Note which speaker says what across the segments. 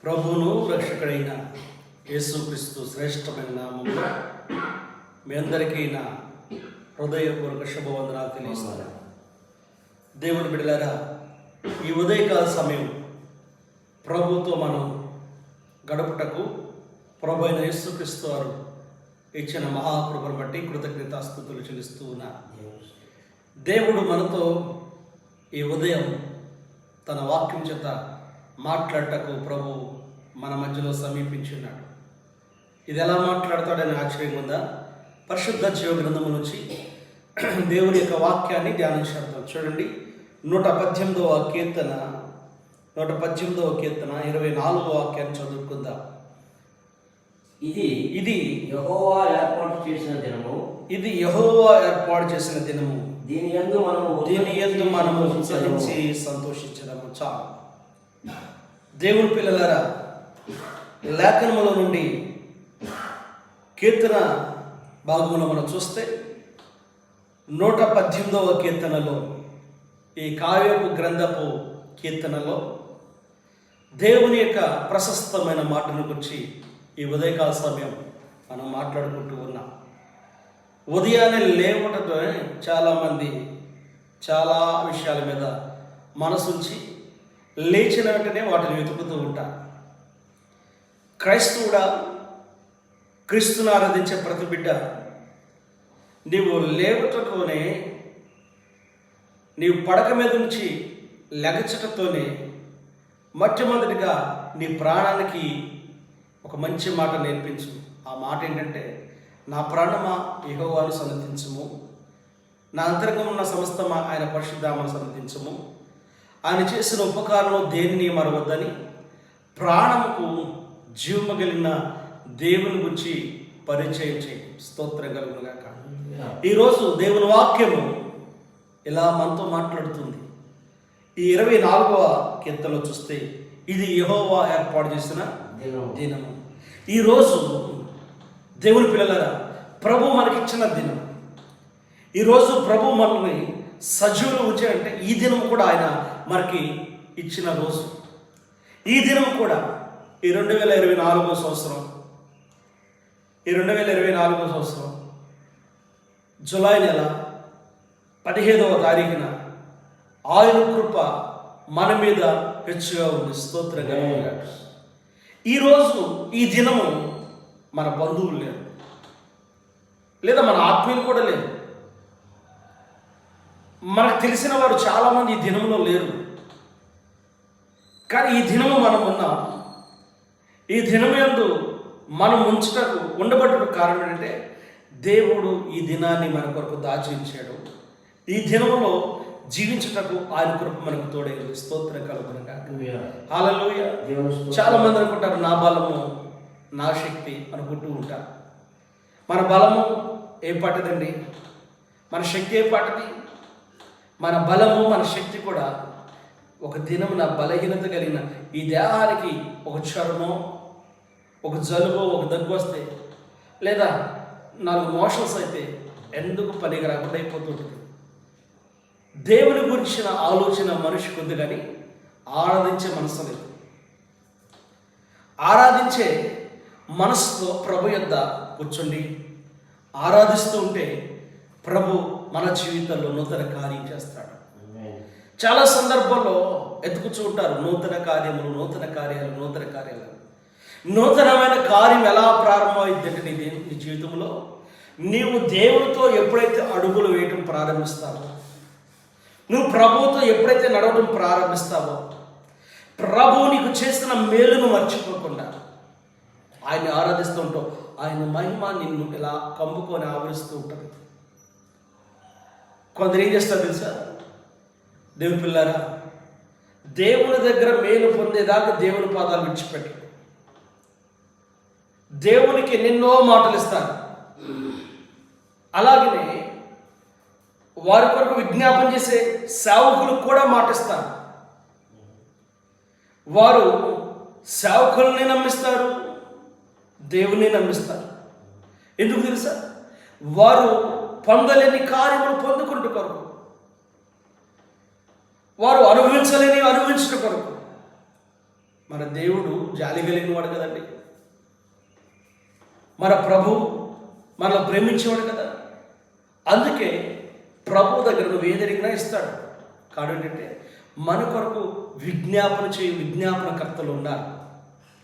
Speaker 1: ప్రభువును రక్షకుడైన యేసుక్రీస్తు శ్రేష్టమైన నామములో మీ అందరికీ నా హృదయపూర్వక శుభవందనాలు తెలియజేస్తున్నాను. దేవుని బిడ్డలారా, ఈ ఉదయకాల సమయం ప్రభుతో మనం గడుపుటకు ప్రభు అయిన యేసుక్రీస్తు వారు ఇచ్చిన మహాకృపను బట్టి కృతజ్ఞతాస్తుతులు చెల్లిస్తూ ఉన్నారు. దేవుడు మనతో ఈ ఉదయం తన వాక్యం చేత మాట్లాడటకు ప్రభు మన మధ్యలో సమీపించున్నాడు. ఇది ఎలా మాట్లాడతాడని ఆశ్చర్యం ఉందా? పరిశుద్ధ జీవ గ్రంథము నుంచి దేవుని యొక్క వాక్యాన్ని ధ్యానించేద్దాం. చూడండి, 118వ కీర్తన 24వ వాక్యాన్ని చదువుకుందాం.
Speaker 2: ఇది యెహోవా ఏర్పాటు చేసిన దినము,
Speaker 1: ఇది యెహోవా ఏర్పాటు చేసిన దినము,
Speaker 2: దీని యందు మనము
Speaker 1: ఉత్సహించి సంతోషించడము. చాలు. దేవుని పిల్లలారా, లేఖనముల నుండి కీర్తన భాగములో మనం చూస్తే 118వ కీర్తనలో, ఈ కావ్యపు గ్రంథపు కీర్తనలో దేవుని యొక్క ప్రశస్తమైన మాటను గురించి ఈ ఉదయకాల సమయం మనం మాట్లాడుకుంటూ ఉన్నాం. ఉదయాన్నే లేవటంతో చాలామంది చాలా విషయాల మీద మనసుంచి లేచిన వెంటనే వాటిని వెతుకుతూ ఉంటారు. క్రైస్తవుడా, క్రీస్తుని ఆరాధించే ప్రతి బిడ్డ, నీవు లేవటతోనే, నీవు పడక మీద నుంచి లెగచటతోనే మొట్టమొదటిగా నీ ప్రాణానికి ఒక మంచి మాట నేర్పించు. ఆ మాట ఏంటంటే, నా ప్రాణమా యెహోవాను సన్నతించుము, నా అంతరంగం ఉన్న సమస్తమా ఆయన పరిశుద్ధామను సన్నతించుము, ఆయన చేసిన ఉపకారంలో దేనిని మరవద్దని ప్రాణముకు జీవము కలిగిన దేవుని గురించి పరిచయం చేయి. స్తోత్రం కలుగునుగాక. ఈరోజు దేవుని వాక్యము ఇలా మనతో మాట్లాడుతుంది. ఈ 24వ కీర్తనలో చూస్తే, ఇది యెహోవా ఏర్పాటు చేసిన దినము. ఈరోజు దేవుని పిల్లలారా, ప్రభు మనకిచ్చిన దినం. ఈరోజు ప్రభు మనల్ని సజీవులు ఉంచాడంటే ఈ దినం కూడా ఆయన మనకి ఇచ్చిన రోజు. ఈ దినం కూడా ఈ 2024వ సంవత్సరం, ఈ 2024వ సంవత్సరం జూలై నెల 15వ తారీఖున ఆయన కృప మన మీద హెచ్చుగా ఉంది. స్తోత్రంగా. ఈరోజు ఈ దినము మన బంధువులు లేరు, లేదా మన ఆత్మీయులు కూడా లేరు. మనకు తెలిసిన వారు చాలామంది ఈ దినంలో లేరు. కానీ ఈ దినము మనం ఉన్నాం. ఈ దినము యందు మనం ఉండబట్టుకు కారణం ఏంటంటే, దేవుడు ఈ దినాన్ని మన కొరకు దాచి ఉంచాడు. ఈ దినములో జీవించుటకు ఆయన కృప మనకు తోడైంది. స్తోత్రం కలుగునుగాక. హల్లెలూయా. చాలా మంది అనుకుంటారు, నా బలము నా శక్తి అనుకుంటూ ఉంటారు. మన బలము ఏం పట్టదండి, మన శక్తి ఏం పట్టది. మన బలము మన శక్తి కూడా ఒక దినం నా బలహీనత కలిగిన ఈ దేహానికి ఒక జ్వరమో, ఒక జలుబో, ఒక దగ్గు వస్తే, లేదా 4 మోషన్స్ అయితే ఎందుకు పనికి రాకుండా అయిపోతుంటుంది. దేవుని గురించిన ఆలోచన మనిషికి ఉంది, కానీ ఆరాధించే మనసు లేదు. ఆరాధించే మనసుతో ప్రభు యొద్ద కూర్చోండి. ఆరాధిస్తూ ఉంటే ప్రభు మన జీవితంలో నూతన కార్యం చేస్తాడు. చాలా సందర్భాల్లో ఎత్తుకుచూ ఉంటారు, నూతన కార్యములు, నూతన కార్యాలు, నూతన కార్యాలు. నూతనమైన కార్యం ఎలా ప్రారంభమైందంటే నీ జీవితంలో నీవు దేవునితో ఎప్పుడైతే అడుగులు వేయటం ప్రారంభిస్తావో, నువ్వు ప్రభువుతో ఎప్పుడైతే నడవడం ప్రారంభిస్తావో, ప్రభువు నీకు చేసిన మేలును మర్చిపోకుండా ఆయన్ని ఆరాధిస్తూ ఉంటావు. ఆయన మహిమ నిన్ను ఇలా కమ్ముకొని ఆవరిస్తూ ఉంటుంది. కొందరు ఏం చేస్తారు తెలుసా? దేవుని పిల్లారా, దేవుని దగ్గర మేలు పొందేదాకా దేవుని పాదాలు విడిచిపెట్టరు. దేవునికి ఎన్నెన్నో మాటలు ఇస్తారు. అలాగనే వారి కొరకు విజ్ఞాపన చేసే సేవకులకు కూడా మాటిస్తారు. వారు సేవకుల్ని నమ్మిస్తారు, దేవుని నమ్మిస్తారు. ఎందుకు తెలుసా? వారు పొందలేని కార్యములు పొందుకుంటూ కొరకు, వారు అనుభవించలేని అనుభవించడం కొరకు, మన దేవుడు జాలి కలిగిన వాడు కదండి. మన ప్రభు మనల్ని ప్రేమించేవాడు కదా. అందుకే ప్రభు దగ్గర నువ్వు ఏదడిగినా ఇస్తాడు. కాడేంటంటే మన కొరకు విజ్ఞాపన విజ్ఞాపనకర్తలు ఉన్నారు.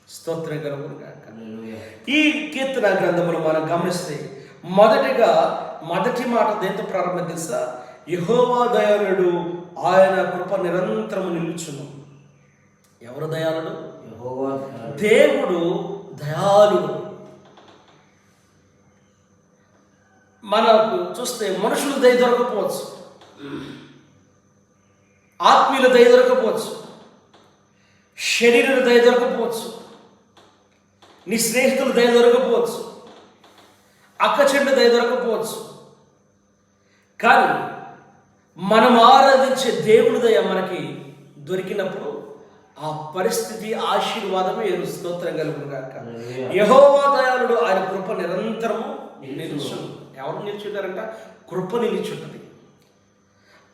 Speaker 1: స్తోత్రం కలుగును గాక. ఈ కీర్తన గ్రంథములు మనం గమనిస్తే మొదటి మాట దేంతో ప్రారంభం తెలుసా? యెహోవా దయాళుడు, ఆయన కృప నిరంతరము నిలుచును. ఎవరు దయాళుడు? దేవుడు దయాళుడు. మనకు చూస్తే మనుషులు దయ దొరకపోవచ్చు, ఆత్మీయుల దయ దొరకపోవచ్చు, శరీరుల దయ దొరకపోవచ్చు, నీ స్నేహితులు దయ దొరకపోవచ్చు, అక్క చెడ్డ దయ దొరకపోవచ్చు. కానీ మనం ఆరాధించే దేవుని దయ మనకి దొరికినప్పుడు ఆ పరిస్థితి ఆశీర్వాదమే స్తోత్రం కలుగును గాక. యెహోవా దయాళుడు, ఆయన కృప నిరంతరము నిలుచును. ఎవరు నిల్చుంటారంట? కృప నిలుచుంటుంది.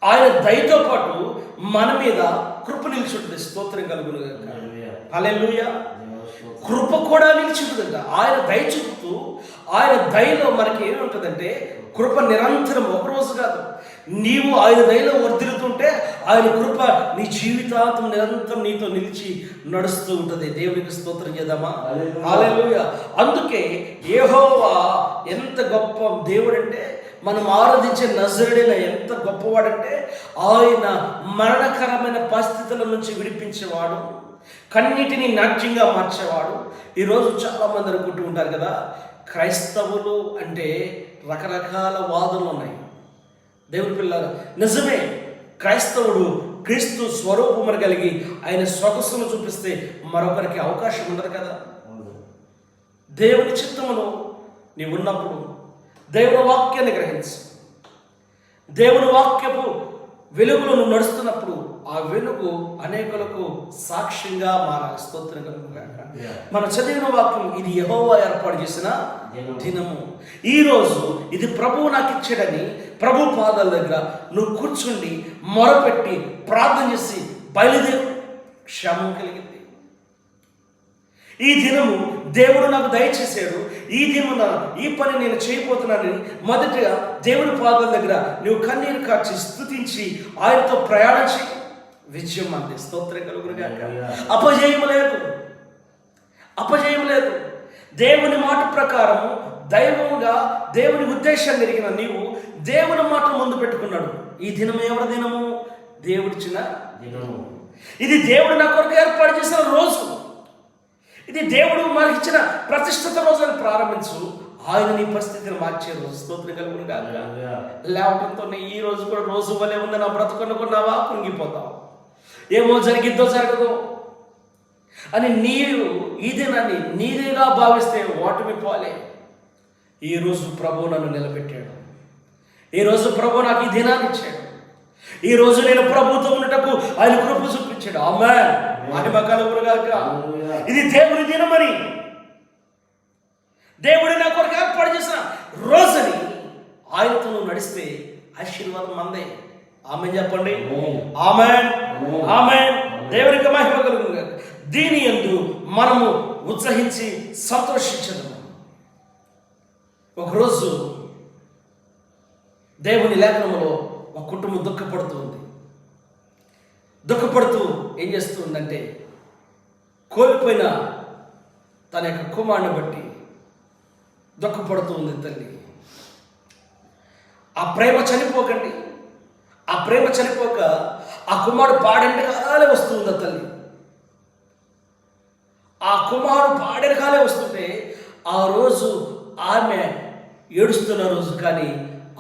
Speaker 1: ఆయన దయతో పాటు మన మీద కృప నిల్చుంటుంది. స్తోత్రం కలుగును గాక. హల్లెలూయా. కృప కూడా నిలిచిపోతుందంట. ఆయన దయ చూపుతూ, ఆయన దయలో మనకి ఏముంటుందంటే కృప నిరంతరం, ఒకరోజు కాదు. నీవు ఆయన దయలో వర్ధిల్లుతుంటే ఆయన కృప నీ జీవితాంతం నిరంతరం నీతో నిలిచి నడుస్తూ ఉంటుంది. దేవునికి స్తోత్రం చేద్దామా? హల్లెలూయా. అందుకే యెహోవా ఎంత గొప్ప దేవుడంటే, మనం ఆరాధించే నజరుడైన ఎంత గొప్పవాడంటే, ఆయన మరణకరమైన పరిస్థితుల నుంచి విడిపించేవాడు, కన్నిటిని నాట్యంగా మార్చేవాడు. ఈరోజు చాలామంది అనుకుంటూ ఉంటారు కదా, క్రైస్తవులు అంటే రకరకాల వాదనలు ఉన్నాయి. దేవుని పిల్లలు, నిజమే, క్రైస్తవుడు క్రీస్తు స్వరూపమును కలిగి ఆయన సొగసును చూపిస్తే మరొకరికి అవకాశం ఉండదు కదా. దేవుని చిత్తమును నీవు ఉన్నప్పుడు దేవుని వాక్యాన్ని గ్రహించు. దేవుని వాక్యపు వెలుగులో నువ్వు నడుస్తున్నప్పుడు ఆ వెలుగు అనేకులకు సాక్ష్యంగా మారాలి. స్తోత్రం కలుగును గాక. మనం చదివిన వాక్యం, ఇది యెహోవా ఏర్పాటు చేసిన దినము. ఈరోజు ఇది ప్రభువు నాకు ఇచ్చాడని ప్రభు పాదాల దగ్గర నువ్వు కూర్చుండి మొరపెట్టి ప్రార్థన చేసి బయలుదేరు. క్షేమం కలిగింది. ఈ దినము దేవుడు నాకు దయచేసాడు, ఈ దినమున ఈ పని నేను చేయబోతున్నానని మొదటిగా దేవుని పాదాల దగ్గర నువ్వు కన్నీరు కార్చి స్తుతించి ఆయనతో ప్రయాణం చేయి. విజయం అంది. స్తోత్రం కలుగును గాక. అపజయం లేదు. దేవుని మాట ప్రకారము దైవముగా దేవుని ఉద్దేశాన్ని ఎరిగిన నీవు దేవుని మాట ముందు పెట్టుకున్నాడు. ఈ దినం ఎవరి దినము? దేవుడిచ్చిన దినము. ఇది దేవుడు నా కొరకు ఏర్పాటు చేసిన రోజు. ఇది దేవుడు మనకిచ్చిన ప్రతిష్ఠిత రోజు అని ప్రారంభించు. ఆయన నీ పరిస్థితిని మార్చే రోజు. స్తోత్రం కలుగును గాక. లేవటంతో ఈ రోజు కూడా రోజు వలె ఉంది నా బ్రతుకునుకున్నావా? కృంగిపోతావు. ఏమో జరిగిద్దో జరగదో అని నీవు ఈ దినాన్ని నీదేగా భావిస్తే ఓటమి పోలే. ఈరోజు ప్రభు నన్ను నిలబెట్టాడు. ఈరోజు ప్రభు నాకు ఈ దినాన్ని ఇచ్చాడు. ఈరోజు నేను ప్రభుతో ఉన్నటకు ఆయన కృప చూపించాడు. ఆమేన్. మహిమ కలుగును గాక. ఇది దేవుని దినమని, దేవుడు నా కొరకు ఏర్పాటు చేసిన రోజని ఆయనతో నువ్వు నడిస్తే ఆశీర్వాదం మందే. ఆమేన్ చెప్పండి. ఆమేన్. ఆమేన్. దేవునికి మహిమ కలుగును గాక. దీని యందు మనము ఉత్సహించి సంతోషించదు. ఒకరోజు దేవుని లేఖనములో ఒక కుటుంబం దుఃఖపడుతూ ఏం చేస్తుందంటే, కోల్పోయిన తన యొక్క కుమారుని బట్టి దుఃఖపడుతూ ఉంది తల్లి. ఆ ప్రేమ చనిపోకండి. ఆ ప్రేమ చనిపోక ఆ కుమారుడు పాడెనకాలే వస్తుంది ఆ తల్లి. ఆ కుమారుడు పాడెనకాలే వస్తుంటే ఆ రోజు ఆమె ఏడుస్తున్న రోజు, కానీ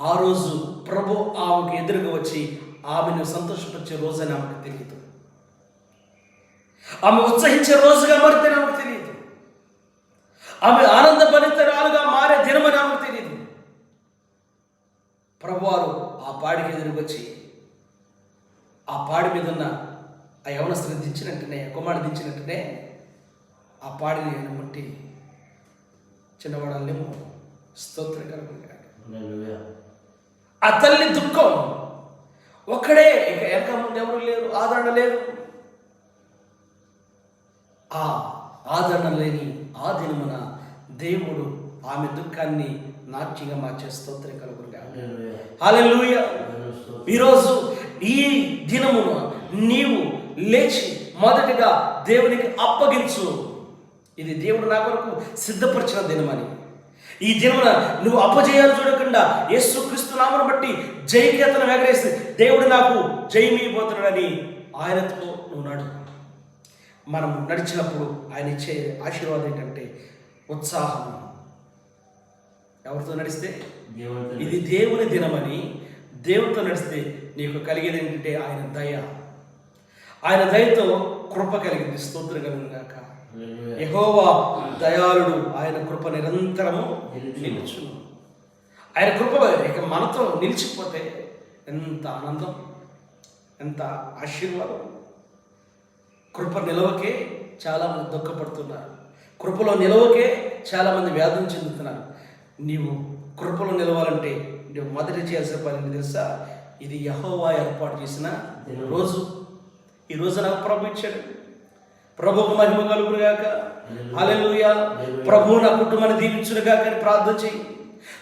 Speaker 1: ఆ రోజు ప్రభు ఆమెకు ఎదురుగా వచ్చి ఆమెను సంతోషపరిచే రోజు అని ఆమెకు తెలియదు. ఆమె ఉత్సహించే రోజుగా మారితే ఆమెకు తెలియదు. ఆమె ఆనంద భరితరాలుగా మారే దినమని ఆమెకు తెలియదు. ప్రభువారు ఆ పాడికి ఎదురుగా వచ్చి ఆ పాడి మీద ఉన్న ఆ యవనస్తుని దించినట్టునే, కుమారుడు దించినట్టునే ఆ పాడిని ఆయన ముట్టి చిన్నవాడాలేమో. స్తోత్రకరంగా ఆ తల్లి దుఃఖం ఒక్కడే, ఇక వెనక ముందు ఎవరు లేరు, ఆదరణ లేదు. ఆ ఆదరణ లేని ఆ దినమున దేవుడు ఆమె దుఃఖాన్ని నాట్యంగా మార్చే స్తోత్రం కలుగునుగా. హల్లెలూయా. ఈరోజు ఈ దినమున నీవు లేచి మొదటిగా దేవునికి అప్పగించు. ఇది దేవుడు నా కొరకు సిద్ధపరిచిన దినమని. ఈ దినమున నువ్వు అపజయాలు చూడకుండా యేసుక్రీస్తు నామమును బట్టి జయకేతనం ఎగరేసి దేవుడు నాకు జయమీయబోతున్నాడని ఆయనతో నువ్వు నడు. మనం నడిచినప్పుడు ఆయన ఇచ్చే ఆశీర్వాదం ఏంటంటే ఉత్సాహం. ఎవరితో నడిస్తే? ఇది దేవుని దినమని దేవునితో నడిస్తే నీకు కలిగేది ఏంటంటే ఆయన దయ. ఆయన దయతో కృప కలిగింది. స్తోత్రం కలిగింది గాక. యెహోవా దయాళుడు, ఆయన కృప నిరంతరము నిలుచును. ఆయన కృప ఇక మనతో నిలిచిపోతే ఎంత ఆనందం, ఎంత ఆశీర్వాదం. కృప నిలవకే చాలామంది దుఃఖపడుతున్నారు. కృపలో నిలవకే చాలామంది వ్యాధులు చెందుతున్నారు. నీవు కృపలో నిలవాలంటే నువ్వు మొదటి చేయాల్సిన పని తెలుసా? ఇది యెహోవా ఏర్పాటు చేసిన రోజు. ఈ రోజు నాకు ప్రభు ఇచ్చాడు. ప్రభువుకు మహిమ కలుగును గాక. హల్లెలూయా. ప్రభువు నా కుటుంబాన్ని దీవించును గాక అని ప్రార్థన చేయి.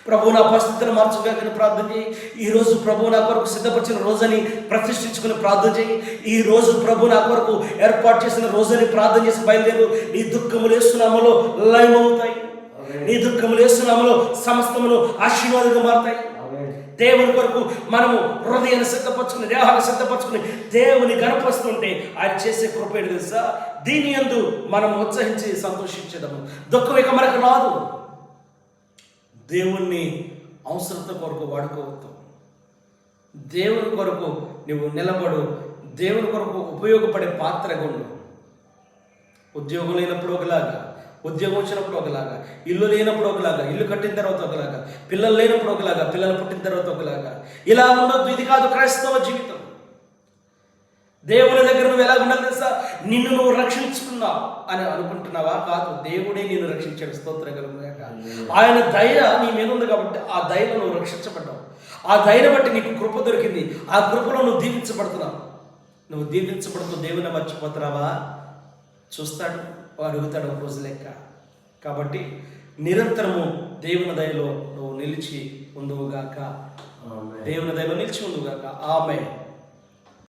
Speaker 1: ప్రభువు నా పరిస్థితిని మార్చుగాక అని ప్రార్థన చేయి. ఈ రోజు ప్రభువు నా కొరకు సిద్ధపరిచిన రోజని ప్రతిష్ఠించుకుని ప్రార్థన చేయి. ఈ రోజు ప్రభు నా కొరకు ఏర్పాటు చేసిన రోజని ప్రార్థన చేసి బయలుదేరు. నీ దుఃఖములు యేసు నామములో లయమవుతాయి. నీ దుఃఖములు యేసు నామములో సమస్తమును ఆశీర్వాదంగా మారుతాయి. దేవుని కొరకు మనము హృదయాన్ని సిద్ధపరచుకుని, దేహాన్ని సిద్ధపరచుకుని దేవుని గణపరుస్తుంటే ఆయన చేసే కృప ఏంటి తెలుసా? దీని యందు మనం ఉత్సహించి సంతోషించడము. దుఃఖం ఇక మనకు రాదు. దేవుణ్ణి అవసరత కొరకు వాడుకోవద్దు. దేవుని కొరకు నువ్వు నిలబడు. దేవుని కొరకు ఉపయోగపడే పాత్రగా ఉండు. ఉద్యోగం లేనప్పుడు ఒకలాగా, ఉద్యోగం వచ్చినప్పుడు ఒకలాగా, ఇల్లు లేనప్పుడు ఒకలాగా, ఇల్లు కట్టిన తర్వాత ఒకలాగా, పిల్లలు లేనప్పుడు ఒకలాగా, పిల్లలు పుట్టిన తర్వాత ఒకలాగా. ఇలా ఉండొద్దు. ఇది కాదు క్రైస్తవ జీవితం. దేవుని దగ్గర నువ్వు ఎలా ఉండాలి తెలుసా? నిన్ను నువ్వు రక్షించుకున్నావు అని అనుకుంటున్నావా? కాదు, దేవుడే నిన్ను రక్షించాడు. స్తోత్రం కలుగుగాక. ఆయన దయ నీ మీద ఉంది కాబట్టి ఆ దయలో నువ్వు రక్షించబడ్డావు. ఆ దయను బట్టి నీకు కృప దొరికింది. ఆ కృపలో నువ్వు దీవించబడుతున్నావు. నువ్వు దీవించబడుతూ దేవుని మర్చిపోతున్నావా? చూస్తాడు, అడుగుతాడు ఒక రోజు లెక్క. కాబట్టి నిరంతరము దేవుని దయలో నువ్వు నిలిచి ఉందువుగాక. దేవుని దయలో నిలిచి ఉందువుగాక. ఆమేన్.